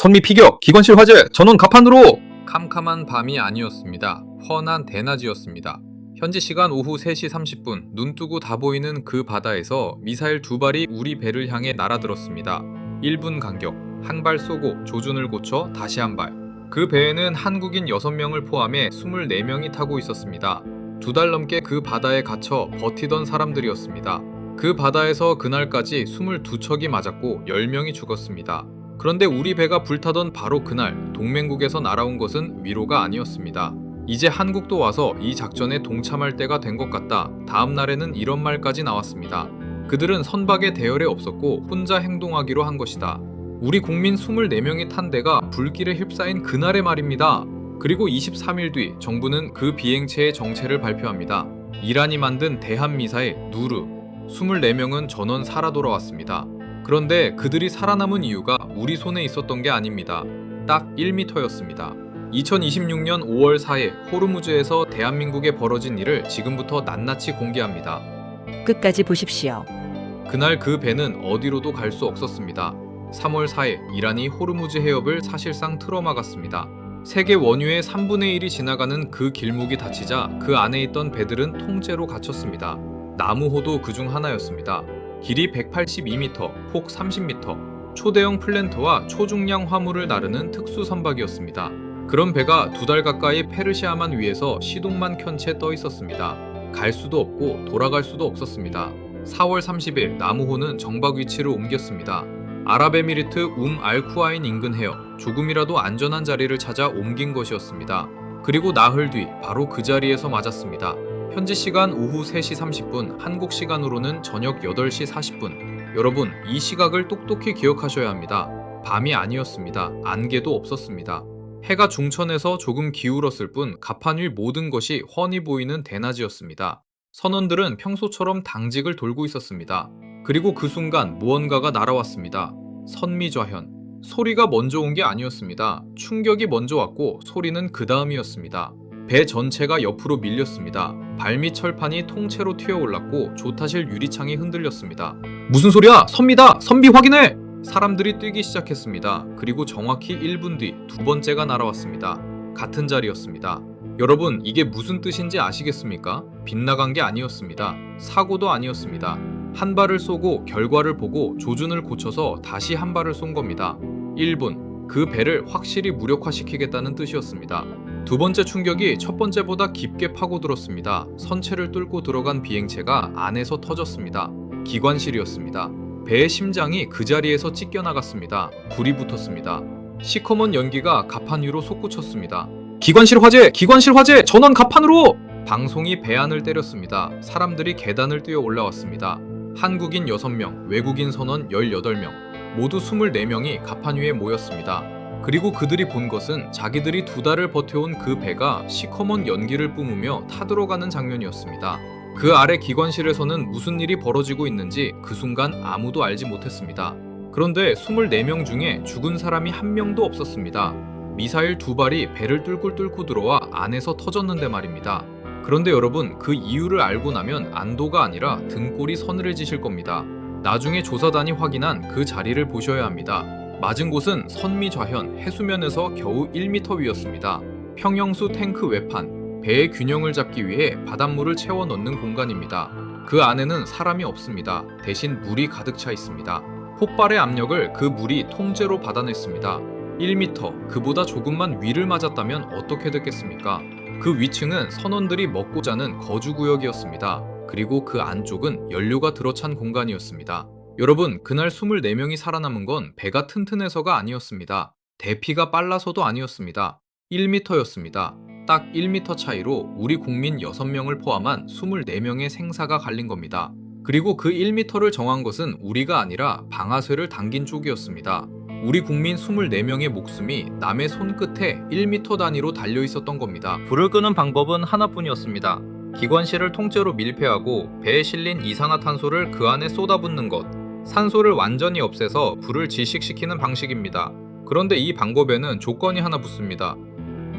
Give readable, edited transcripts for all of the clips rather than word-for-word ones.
선미 피격, 기관실 화재, 전원 갑판으로! 캄캄한 밤이 아니었습니다. 훤한 대낮이었습니다. 현지 시간 오후 3시 30분, 눈뜨고 다 보이는 그 바다에서 미사일 2발이 우리 배를 향해 날아들었습니다. 1분 간격, 한 발 쏘고 조준을 고쳐 다시 한 발. 그 배에는 한국인 6명을 포함해 24명이 타고 있었습니다. 2달 넘게 그 바다에 갇혀 버티던 사람들이었습니다. 그 바다에서 그날까지 22척이 맞았고 10명이 죽었습니다. 그런데 우리 배가 불타던 바로 그날 동맹국에서 날아온 것은 위로가 아니었습니다. 이제 한국도 와서 이 작전에 동참할 때가 된 것 같다. 다음 날에는 이런 말까지 나왔습니다. 그들은 선박에 대열에 없었고 혼자 행동하기로 한 것이다. 우리 국민 24명이 탄 대가 불길에 휩싸인 그날의 말입니다. 그리고 23일 뒤 정부는 그 비행체의 정체를 발표합니다. 이란이 만든 대한미사일 누르. 24명은 전원 살아 돌아왔습니다. 그런데 그들이 살아남은 이유가 우리 손에 있었던 게 아닙니다. 딱 1m였습니다. 2026년 5월 4일 호르무즈에서 대한민국에 벌어진 일을 지금부터 낱낱이 공개합니다. 끝까지 보십시오. 그날 그 배는 어디로도 갈 수 없었습니다. 3월 4일 이란이 호르무즈 해협을 사실상 틀어막았습니다. 세계 원유의 3분의 1이 지나가는 그 길목이 닫히자 그 안에 있던 배들은 통째로 갇혔습니다. 나무호도 그중 하나였습니다. 길이 182m, 폭 30m, 초대형 플랜터와 초중량 화물을 나르는 특수 선박이었습니다. 그런 배가 2달 가까이 페르시아만 위에서 시동만 켠 채 떠 있었습니다. 갈 수도 없고 돌아갈 수도 없었습니다. 4월 30일 나무호는 정박 위치를 옮겼습니다. 아랍에미리트 알쿠아인 인근 해협, 조금이라도 안전한 자리를 찾아 옮긴 것이었습니다. 그리고 나흘 뒤 바로 그 자리에서 맞았습니다. 현지 시간 오후 3시 30분, 한국 시간으로는 저녁 8시 40분. 여러분, 이 시각을 똑똑히 기억하셔야 합니다. 밤이 아니었습니다. 안개도 없었습니다. 해가 중천에서 조금 기울었을 뿐 갑판 위 모든 것이 훤히 보이는 대낮이었습니다. 선원들은 평소처럼 당직을 돌고 있었습니다. 그리고 그 순간 무언가가 날아왔습니다. 선미좌현. 소리가 먼저 온 게 아니었습니다. 충격이 먼저 왔고 소리는 그 다음이었습니다. 배 전체가 옆으로 밀렸습니다. 발밑 철판이 통째로 튀어올랐고 조타실 유리창이 흔들렸습니다. 무슨 소리야? 선미다! 선비 확인해! 사람들이 뛰기 시작했습니다. 그리고 정확히 1분 뒤 2번째가 날아왔습니다. 같은 자리였습니다. 여러분, 이게 무슨 뜻인지 아시겠습니까? 빗나간 게 아니었습니다. 사고도 아니었습니다. 한 발을 쏘고 결과를 보고 조준을 고쳐서 다시 한 발을 쏜 겁니다. 1분, 그 배를 확실히 무력화시키겠다는 뜻이었습니다. 2번째 충격이 첫 번째보다 깊게 파고들었습니다. 선체를 뚫고 들어간 비행체가 안에서 터졌습니다. 기관실이었습니다. 배의 심장이 그 자리에서 찢겨나갔습니다. 불이 붙었습니다. 시커먼 연기가 갑판 위로 솟구쳤습니다. 기관실 화재! 기관실 화재! 전원 갑판으로! 방송이 배 안을 때렸습니다. 사람들이 계단을 뛰어 올라왔습니다. 한국인 6명, 외국인 선원 18명, 모두 24명이 갑판 위에 모였습니다. 그리고 그들이 본 것은 자기들이 2달을 버텨온 그 배가 시커먼 연기를 뿜으며 타들어가는 장면이었습니다. 그 아래 기관실에서는 무슨 일이 벌어지고 있는지 그 순간 아무도 알지 못했습니다. 그런데 24명 중에 죽은 사람이 한 명도 없었습니다. 미사일 2발이 배를 뚫고 들어와 안에서 터졌는데 말입니다. 그런데 여러분, 그 이유를 알고 나면 안도가 아니라 등골이 서늘해지실 겁니다. 나중에 조사단이 확인한 그 자리를 보셔야 합니다. 맞은 곳은 선미좌현 해수면에서 겨우 1m 위였습니다. 평형수 탱크 외판, 배의 균형을 잡기 위해 바닷물을 채워 넣는 공간입니다. 그 안에는 사람이 없습니다. 대신 물이 가득 차 있습니다. 폭발의 압력을 그 물이 통째로 받아냈습니다. 1m, 그보다 조금만 위를 맞았다면 어떻게 됐겠습니까? 그 위층은 선원들이 먹고 자는 거주구역이었습니다. 그리고 그 안쪽은 연료가 들어찬 공간이었습니다. 여러분, 그날 24명이 살아남은 건 배가 튼튼해서가 아니었습니다. 대피가 빨라서도 아니었습니다. 1m였습니다. 딱 1m 차이로 우리 국민 6명을 포함한 24명의 생사가 갈린 겁니다. 그리고 그 1m를 정한 것은 우리가 아니라 방아쇠를 당긴 쪽이었습니다. 우리 국민 24명의 목숨이 남의 손끝에 1m 단위로 달려 있었던 겁니다. 불을 끄는 방법은 하나뿐이었습니다. 기관실을 통째로 밀폐하고 배에 실린 이산화탄소를 그 안에 쏟아붓는 것. 산소를 완전히 없애서 불을 질식시키는 방식입니다. 그런데 이 방법에는 조건이 하나 붙습니다.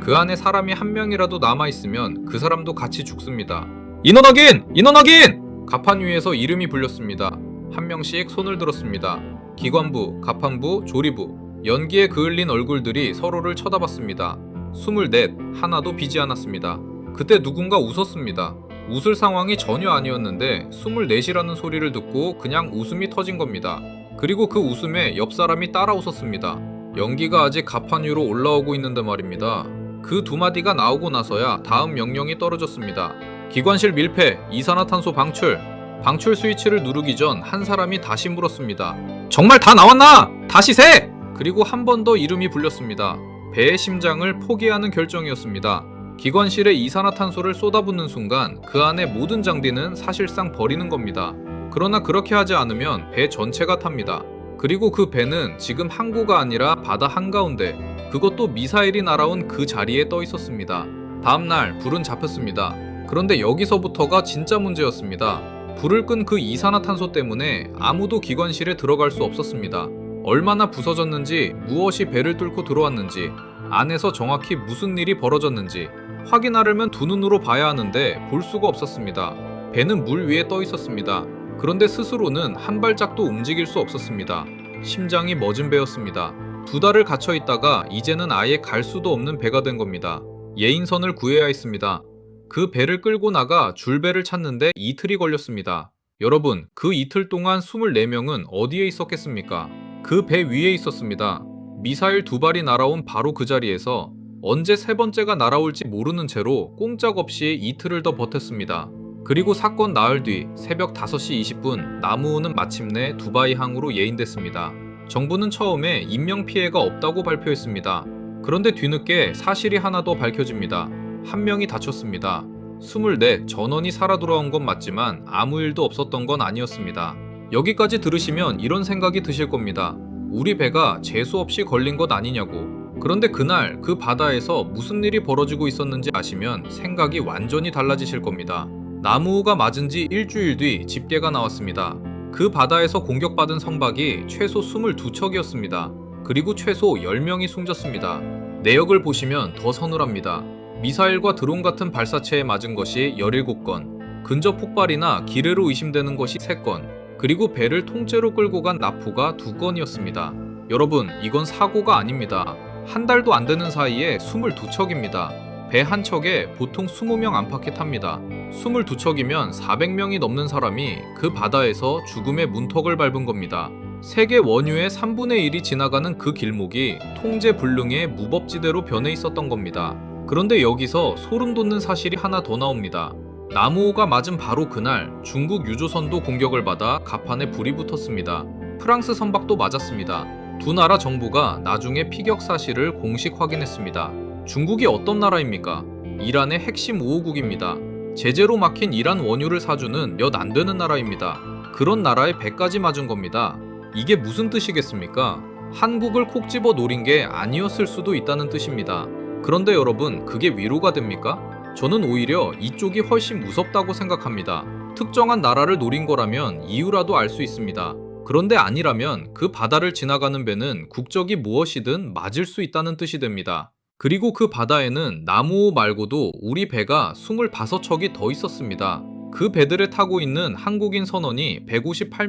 그 안에 사람이 한 명이라도 남아있으면 그 사람도 같이 죽습니다. 인원 확인! 인원 확인! 갑판 위에서 이름이 불렸습니다. 한 명씩 손을 들었습니다. 기관부, 갑판부, 조리부. 연기에 그을린 얼굴들이 서로를 쳐다봤습니다. 24, 하나도 비지 않았습니다. 그때 누군가 웃었습니다. 웃을 상황이 전혀 아니었는데 24이라는 소리를 듣고 그냥 웃음이 터진 겁니다. 그리고 그 웃음에 옆 사람이 따라 웃었습니다. 연기가 아직 가판 위로 올라오고 있는데 말입니다. 그 두 마디가 나오고 나서야 다음 명령이 떨어졌습니다. 기관실 밀폐, 이산화탄소 방출. 방출 스위치를 누르기 전 한 사람이 다시 물었습니다. 정말 다 나왔나? 다시 세! 그리고 한 번 더 이름이 불렸습니다. 배의 심장을 포기하는 결정이었습니다. 기관실에 이산화탄소를 쏟아붓는 순간 그 안의 모든 장비는 사실상 버리는 겁니다. 그러나 그렇게 하지 않으면 배 전체가 탑니다. 그리고 그 배는 지금 항구가 아니라 바다 한가운데, 그것도 미사일이 날아온 그 자리에 떠 있었습니다. 다음날 불은 잡혔습니다. 그런데 여기서부터가 진짜 문제였습니다. 불을 끈 그 이산화탄소 때문에 아무도 기관실에 들어갈 수 없었습니다. 얼마나 부서졌는지, 무엇이 배를 뚫고 들어왔는지, 안에서 정확히 무슨 일이 벌어졌는지 확인하려면 두 눈으로 봐야 하는데 볼 수가 없었습니다. 배는 물 위에 떠 있었습니다. 그런데 스스로는 한 발짝도 움직일 수 없었습니다. 심장이 멎은 배였습니다. 2달을 갇혀 있다가 이제는 아예 갈 수도 없는 배가 된 겁니다. 예인선을 구해야 했습니다. 그 배를 끌고 나가 줄배를 찾는데 이틀이 걸렸습니다. 여러분, 그 이틀 동안 24명은 어디에 있었겠습니까? 그 배 위에 있었습니다. 미사일 2발이 날아온 바로 그 자리에서 언제 세 번째가 날아올지 모르는 채로 꼼짝없이 이틀을 더 버텼습니다. 그리고 사건 나흘 뒤 새벽 5시 20분 나무우는 마침내 두바이 항으로 예인됐습니다. 정부는 처음에 인명피해가 없다고 발표했습니다. 그런데 뒤늦게 사실이 하나 더 밝혀집니다. 한 명이 다쳤습니다. 24 전원이 살아 돌아온 건 맞지만 아무 일도 없었던 건 아니었습니다. 여기까지 들으시면 이런 생각이 드실 겁니다. 우리 배가 재수없이 걸린 것 아니냐고. 그런데 그날 그 바다에서 무슨 일이 벌어지고 있었는지 아시면 생각이 완전히 달라지실 겁니다. 나무우가 맞은 지 일주일 뒤 집계가 나왔습니다. 그 바다에서 공격받은 선박이 최소 22척이었습니다. 그리고 최소 10명이 숨졌습니다. 내역을 보시면 더 서늘합니다. 미사일과 드론 같은 발사체에 맞은 것이 17건, 근접 폭발이나 기뢰로 의심되는 것이 3건, 그리고 배를 통째로 끌고 간 납포가 2건이었습니다. 여러분, 이건 사고가 아닙니다. 한 달도 안 되는 사이에 22척입니다. 배 한 척에 보통 20명 안팎이 탑니다. 22척이면 400명이 넘는 사람이 그 바다에서 죽음의 문턱을 밟은 겁니다. 세계 원유의 3분의 1이 지나가는 그 길목이 통제불능의 무법지대로 변해 있었던 겁니다. 그런데 여기서 소름 돋는 사실이 하나 더 나옵니다. 나무우가 맞은 바로 그날 중국 유조선도 공격을 받아 갑판에 불이 붙었습니다. 프랑스 선박도 맞았습니다. 두 나라 정부가 나중에 피격 사실을 공식 확인했습니다. 중국이 어떤 나라입니까? 이란의 핵심 우호국입니다. 제재로 막힌 이란 원유를 사주는 몇 안 되는 나라입니다. 그런 나라에 배까지 맞은 겁니다. 이게 무슨 뜻이겠습니까? 한국을 콕 집어 노린 게 아니었을 수도 있다는 뜻입니다. 그런데 여러분, 그게 위로가 됩니까? 저는 오히려 이쪽이 훨씬 무섭다고 생각합니다. 특정한 나라를 노린 거라면 이유라도 알 수 있습니다. 그런데 아니라면 그 바다를 지나가는 배는 국적이 무엇이든 맞을 수 있다는 뜻이 됩니다. 그리고 그 바다에는 나무호 말고도 우리 배가 25척이 더 있었습니다. 그 배들에 타고 있는 한국인 선원이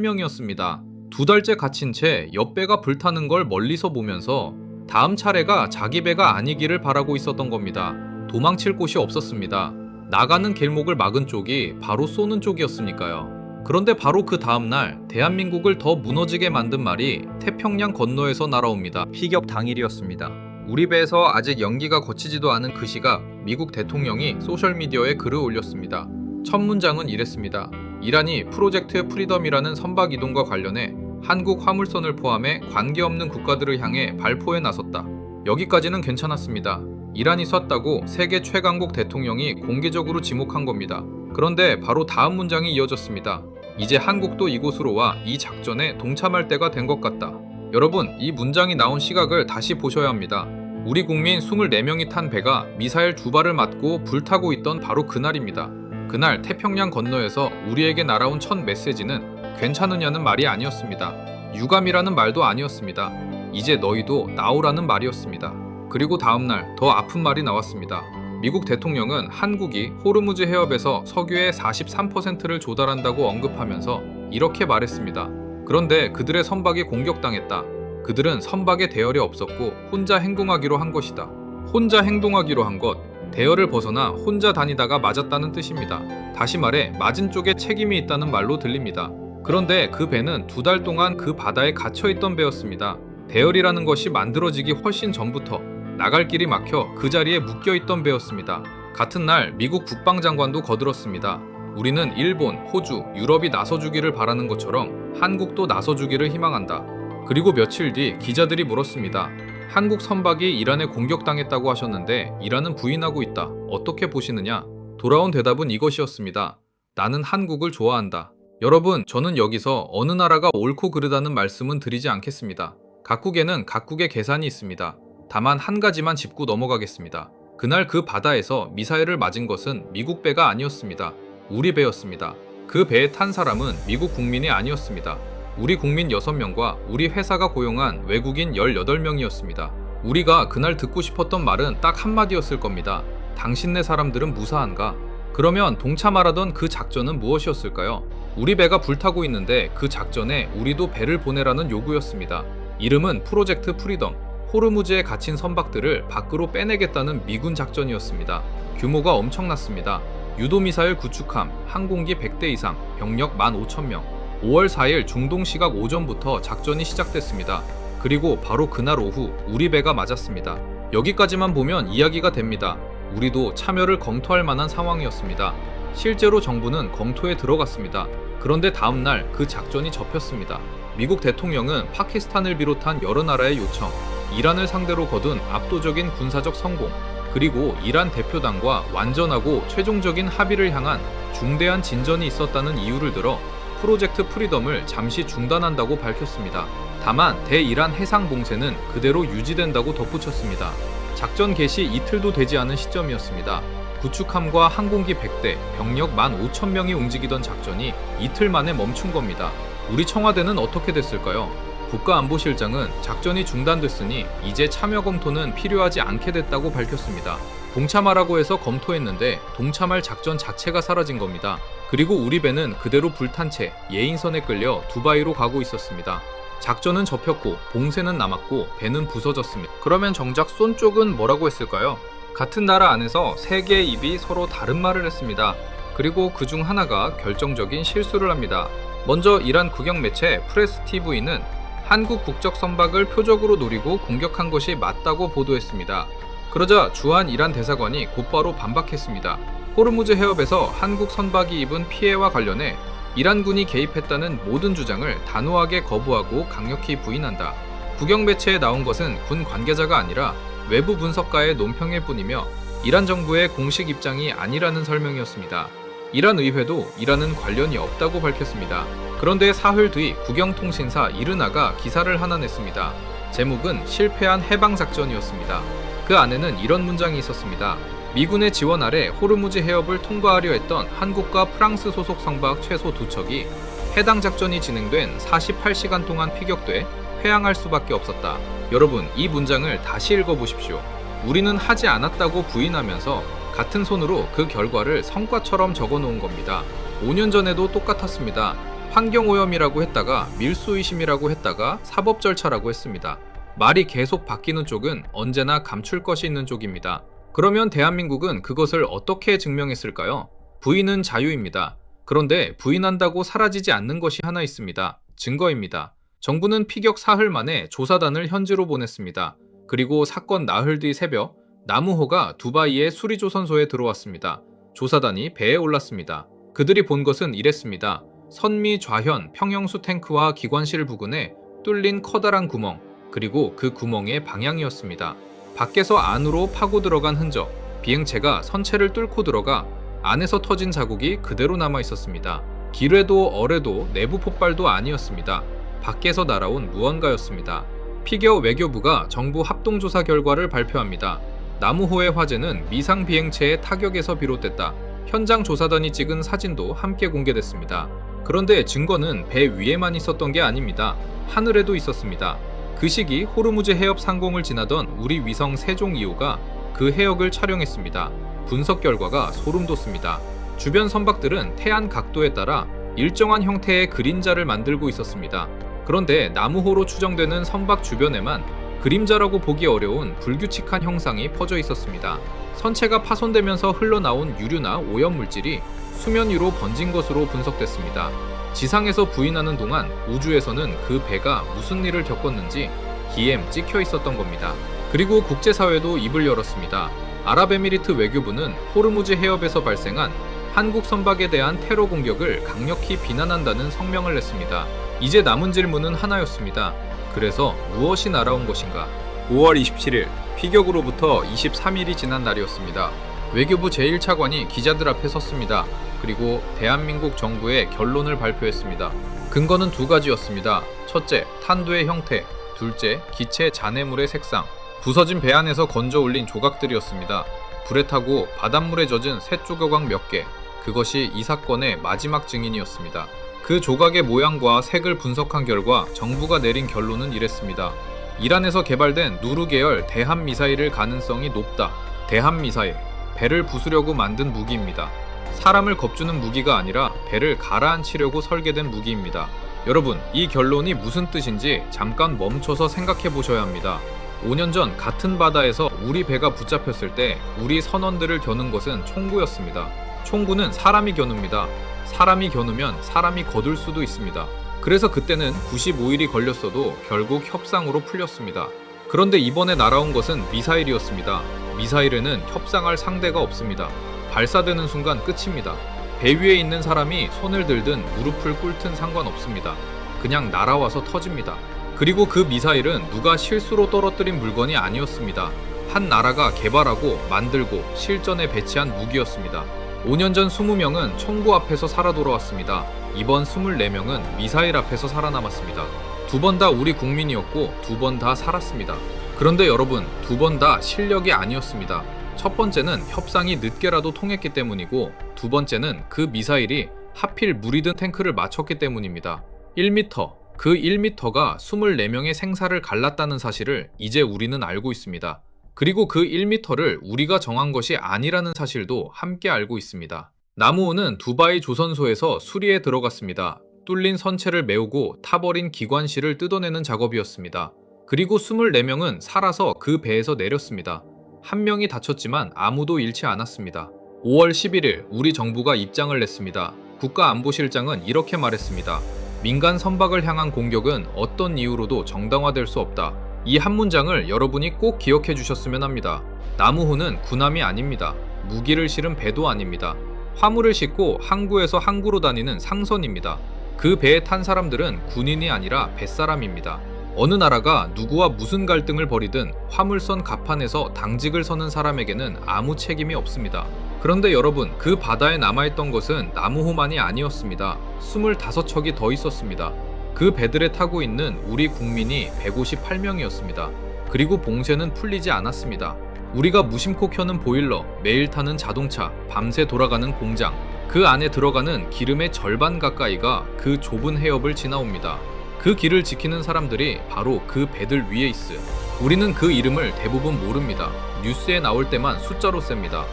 158명이었습니다. 2달째 갇힌 채 옆배가 불타는 걸 멀리서 보면서 다음 차례가 자기 배가 아니기를 바라고 있었던 겁니다. 도망칠 곳이 없었습니다. 나가는 길목을 막은 쪽이 바로 쏘는 쪽이었으니까요. 그런데 바로 그 다음날 대한민국을 더 무너지게 만든 말이 태평양 건너에서 날아옵니다. 피격 당일이었습니다. 우리 배에서 아직 연기가 거치지도 않은 그 시각 미국 대통령이 소셜미디어에 글을 올렸습니다. 첫 문장은 이랬습니다. 이란이 프로젝트 프리덤이라는 선박 이동과 관련해 한국 화물선을 포함해 관계없는 국가들을 향해 발포에 나섰다. 여기까지는 괜찮았습니다. 이란이 쐈다고 세계 최강국 대통령이 공개적으로 지목한 겁니다. 그런데 바로 다음 문장이 이어졌습니다. 이제 한국도 이곳으로 와 이 작전에 동참할 때가 된 것 같다. 여러분, 이 문장이 나온 시각을 다시 보셔야 합니다. 우리 국민 24명이 탄 배가 미사일 2발을 맞고 불타고 있던 바로 그날입니다. 그날 태평양 건너에서 우리에게 날아온 첫 메시지는 괜찮으냐는 말이 아니었습니다. 유감이라는 말도 아니었습니다. 이제 너희도 나오라는 말이었습니다. 그리고 다음날 더 아픈 말이 나왔습니다. 미국 대통령은 한국이 호르무즈 해협에서 석유의 43%를 조달한다고 언급하면서 이렇게 말했습니다. 그런데 그들의 선박이 공격당했다. 그들은 선박에 대열이 없었고 혼자 행동하기로 한 것이다. 혼자 행동하기로 한 것, 대열을 벗어나 혼자 다니다가 맞았다는 뜻입니다. 다시 말해 맞은 쪽에 책임이 있다는 말로 들립니다. 그런데 그 배는 2달 동안 그 바다에 갇혀있던 배였습니다. 대열이라는 것이 만들어지기 훨씬 전부터 나갈 길이 막혀 그 자리에 묶여있던 배였습니다. 같은 날 미국 국방장관도 거들었습니다. 우리는 일본, 호주, 유럽이 나서주기를 바라는 것처럼 한국도 나서주기를 희망한다. 그리고 며칠 뒤 기자들이 물었습니다. 한국 선박이 이란에 공격당했다고 하셨는데 이란은 부인하고 있다. 어떻게 보시느냐? 돌아온 대답은 이것이었습니다. 나는 한국을 좋아한다. 여러분, 저는 여기서 어느 나라가 옳고 그르다는 말씀은 드리지 않겠습니다. 각국에는 각국의 계산이 있습니다. 다만 한 가지만 짚고 넘어가겠습니다. 그날 그 바다에서 미사일을 맞은 것은 미국 배가 아니었습니다. 우리 배였습니다. 그 배에 탄 사람은 미국 국민이 아니었습니다. 우리 국민 6명과 우리 회사가 고용한 외국인 18명이었습니다. 우리가 그날 듣고 싶었던 말은 딱 한마디였을 겁니다. 당신네 사람들은 무사한가? 그러면 동참하라던 그 작전은 무엇이었을까요? 우리 배가 불타고 있는데 그 작전에 우리도 배를 보내라는 요구였습니다. 이름은 프로젝트 프리덤. 호르무즈에 갇힌 선박들을 밖으로 빼내겠다는 미군 작전이었습니다. 규모가 엄청났습니다. 유도미사일 구축함, 항공기 100대 이상, 병력 15,000명. 5월 4일 중동 시각 오전부터 작전이 시작됐습니다. 그리고 바로 그날 오후 우리 배가 맞았습니다. 여기까지만 보면 이야기가 됩니다. 우리도 참여를 검토할 만한 상황이었습니다. 실제로 정부는 검토에 들어갔습니다. 그런데 다음날 그 작전이 접혔습니다. 미국 대통령은 파키스탄을 비롯한 여러 나라의 요청, 이란을 상대로 거둔 압도적인 군사적 성공, 그리고 이란 대표단과 완전하고 최종적인 합의를 향한 중대한 진전이 있었다는 이유를 들어 프로젝트 프리덤을 잠시 중단한다고 밝혔습니다. 다만 대이란 해상 봉쇄는 그대로 유지된다고 덧붙였습니다. 작전 개시 이틀도 되지 않은 시점이었습니다. 구축함과 항공기 100대, 병력 15,000명이 움직이던 작전이 이틀 만에 멈춘 겁니다. 우리 청와대는 어떻게 됐을까요? 국가안보실장은 작전이 중단됐으니 이제 참여 검토는 필요하지 않게 됐다고 밝혔습니다. 동참하라고 해서 검토했는데 동참할 작전 자체가 사라진 겁니다. 그리고 우리 배는 그대로 불탄 채 예인선에 끌려 두바이로 가고 있었습니다. 작전은 접혔고 봉쇄는 남았고 배는 부서졌습니다. 그러면 정작 쏜 쪽은 뭐라고 했을까요? 같은 나라 안에서 세 개의 입이 서로 다른 말을 했습니다. 그리고 그중 하나가 결정적인 실수를 합니다. 먼저 이란 국영 매체 프레스 TV는 한국 국적 선박을 표적으로 노리고 공격한 것이 맞다고 보도했습니다. 그러자 주한 이란 대사관이 곧바로 반박했습니다. 호르무즈 해협에서 한국 선박이 입은 피해와 관련해 이란군이 개입했다는 모든 주장을 단호하게 거부하고 강력히 부인한다. 국영 매체에 나온 것은 군 관계자가 아니라 외부 분석가의 논평일 뿐이며 이란 정부의 공식 입장이 아니라는 설명이었습니다. 이란 의회도 이란은 관련이 없다고 밝혔습니다. 그런데 사흘 뒤 국영통신사 이르나가 기사를 하나 냈습니다. 제목은 실패한 해방작전이었습니다. 그 안에는 이런 문장이 있었습니다. 미군의 지원 아래 호르무즈 해협을 통과하려 했던 한국과 프랑스 소속 선박 최소 2척이 해당 작전이 진행된 48시간 동안 피격돼 회항할 수밖에 없었다. 여러분, 이 문장을 다시 읽어보십시오. 우리는 하지 않았다고 부인하면서 같은 손으로 그 결과를 성과처럼 적어놓은 겁니다. 5년 전에도 똑같았습니다. 환경오염이라고 했다가 밀수의심이라고 했다가 사법 절차라고 했습니다. 말이 계속 바뀌는 쪽은 언제나 감출 것이 있는 쪽입니다. 그러면 대한민국은 그것을 어떻게 증명했을까요? 부인은 자유입니다. 그런데 부인한다고 사라지지 않는 것이 하나 있습니다. 증거입니다. 정부는 피격 사흘 만에 조사단을 현지로 보냈습니다. 그리고 사건 나흘 뒤 새벽 나무호가 두바이의 수리조선소에 들어왔습니다. 조사단이 배에 올랐습니다. 그들이 본 것은 이랬습니다. 선미 좌현 평형수 탱크와 기관실 부근에 뚫린 커다란 구멍, 그리고 그 구멍의 방향이었습니다. 밖에서 안으로 파고 들어간 흔적, 비행체가 선체를 뚫고 들어가 안에서 터진 자국이 그대로 남아 있었습니다. 기뢰도 어뢰도 내부 폭발도 아니었습니다. 밖에서 날아온 무언가였습니다. 피겨 외교부가 정부 합동조사 결과를 발표합니다. 나무호의 화재는 미상 비행체의 타격에서 비롯됐다. 현장 조사단이 찍은 사진도 함께 공개됐습니다. 그런데 증거는 배 위에만 있었던 게 아닙니다. 하늘에도 있었습니다. 그 시기 호르무즈 해협 상공을 지나던 우리 위성 세종 2호가 그 해역을 촬영했습니다. 분석 결과가 소름 돋습니다. 주변 선박들은 태안 각도에 따라 일정한 형태의 그림자를 만들고 있었습니다. 그런데 나무호로 추정되는 선박 주변에만 그림자라고 보기 어려운 불규칙한 형상이 퍼져 있었습니다. 선체가 파손되면서 흘러나온 유류나 오염물질이 수면 위로 번진 것으로 분석됐습니다. 지상에서 부인하는 동안 우주에서는 그 배가 무슨 일을 겪었는지 기엠 찍혀 있었던 겁니다. 그리고 국제사회도 입을 열었습니다. 아랍에미리트 외교부는 호르무즈 해협에서 발생한 한국 선박에 대한 테러 공격을 강력히 비난한다는 성명을 냈습니다. 이제 남은 질문은 하나였습니다. 그래서 무엇이 날아온 것인가? 5월 27일, 피격으로부터 23일이 지난 날이었습니다. 외교부 제1차관이 기자들 앞에 섰습니다. 그리고 대한민국 정부의 결론을 발표했습니다. 근거는 두 가지였습니다. 첫째, 탄두의 형태. 둘째, 기체 잔해물의 색상. 부서진 배 안에서 건져 올린 조각들이었습니다. 불에 타고 바닷물에 젖은 새 조각 몇 개. 그것이 이 사건의 마지막 증인이었습니다. 그 조각의 모양과 색을 분석한 결과 정부가 내린 결론은 이랬습니다. 이란에서 개발된 누르 계열 대함 미사일일 가능성이 높다. 대함 미사일, 배를 부수려고 만든 무기입니다. 사람을 겁주는 무기가 아니라 배를 가라앉히려고 설계된 무기입니다. 여러분, 이 결론이 무슨 뜻인지 잠깐 멈춰서 생각해 보셔야 합니다. 5년 전 같은 바다에서 우리 배가 붙잡혔을 때 우리 선원들을 겨눈 것은 총구였습니다. 총구는 사람이 겨눕니다. 사람이 겨누면 사람이 거둘 수도 있습니다. 그래서 그때는 95일이 걸렸어도 결국 협상으로 풀렸습니다. 그런데 이번에 날아온 것은 미사일이었습니다. 미사일에는 협상할 상대가 없습니다. 발사되는 순간 끝입니다. 배 위에 있는 사람이 손을 들든 무릎을 꿇든 상관없습니다. 그냥 날아와서 터집니다. 그리고 그 미사일은 누가 실수로 떨어뜨린 물건이 아니었습니다. 한 나라가 개발하고 만들고 실전에 배치한 무기였습니다. 5년 전 20명은 총구 앞에서 살아 돌아왔습니다. 이번 24명은 미사일 앞에서 살아남았습니다. 두 번 다 우리 국민이었고 두 번 다 살았습니다. 그런데 여러분, 두 번 다 실력이 아니었습니다. 첫 번째는 협상이 늦게라도 통했기 때문이고 두 번째는 그 미사일이 하필 물이 든 탱크를 맞췄기 때문입니다. 1m, 그 1m가 24명의 생사를 갈랐다는 사실을 이제 우리는 알고 있습니다. 그리고 그 1m를 우리가 정한 것이 아니라는 사실도 함께 알고 있습니다. 나무호는 두바이 조선소에서 수리에 들어갔습니다. 뚫린 선체를 메우고 타버린 기관실을 뜯어내는 작업이었습니다. 그리고 24명은 살아서 그 배에서 내렸습니다. 한 명이 다쳤지만 아무도 잃지 않았습니다. 5월 11일 우리 정부가 입장을 냈습니다. 국가안보실장은 이렇게 말했습니다. 민간 선박을 향한 공격은 어떤 이유로도 정당화될 수 없다. 이 한 문장을 여러분이 꼭 기억해 주셨으면 합니다. 나무호는 군함이 아닙니다. 무기를 실은 배도 아닙니다. 화물을 싣고 항구에서 항구로 다니는 상선입니다. 그 배에 탄 사람들은 군인이 아니라 뱃사람입니다. 어느 나라가 누구와 무슨 갈등을 벌이든 화물선 갑판에서 당직을 서는 사람에게는 아무 책임이 없습니다. 그런데 여러분, 그 바다에 남아있던 것은 나무호만이 아니었습니다. 25척이 더 있었습니다. 그 배들에 타고 있는 우리 국민이 158명이었습니다. 그리고 봉쇄는 풀리지 않았습니다. 우리가 무심코 켜는 보일러, 매일 타는 자동차, 밤새 돌아가는 공장, 그 안에 들어가는 기름의 절반 가까이가 그 좁은 해협을 지나옵니다. 그 길을 지키는 사람들이 바로 그 배들 위에 있어요. 우리는 그 이름을 대부분 모릅니다. 뉴스에 나올 때만 숫자로 셉니다.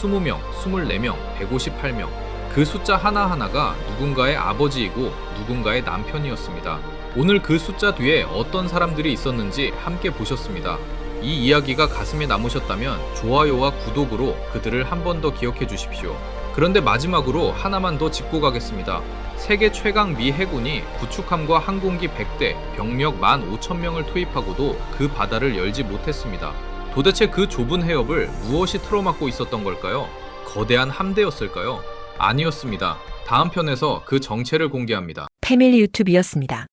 20명, 24명, 158명. 그 숫자 하나하나가 누군가의 아버지이고 누군가의 남편이었습니다. 오늘 그 숫자 뒤에 어떤 사람들이 있었는지 함께 보셨습니다. 이 이야기가 가슴에 남으셨다면 좋아요와 구독으로 그들을 한 번 더 기억해 주십시오. 그런데 마지막으로 하나만 더 짚고 가겠습니다. 세계 최강 미 해군이 구축함과 항공기 100대, 병력 15,000명을 투입하고도 그 바다를 열지 못했습니다. 도대체 그 좁은 해협을 무엇이 틀어막고 있었던 걸까요? 거대한 함대였을까요? 아니었습니다. 다음 편에서 그 정체를 공개합니다. 패밀리 유튜브였습니다.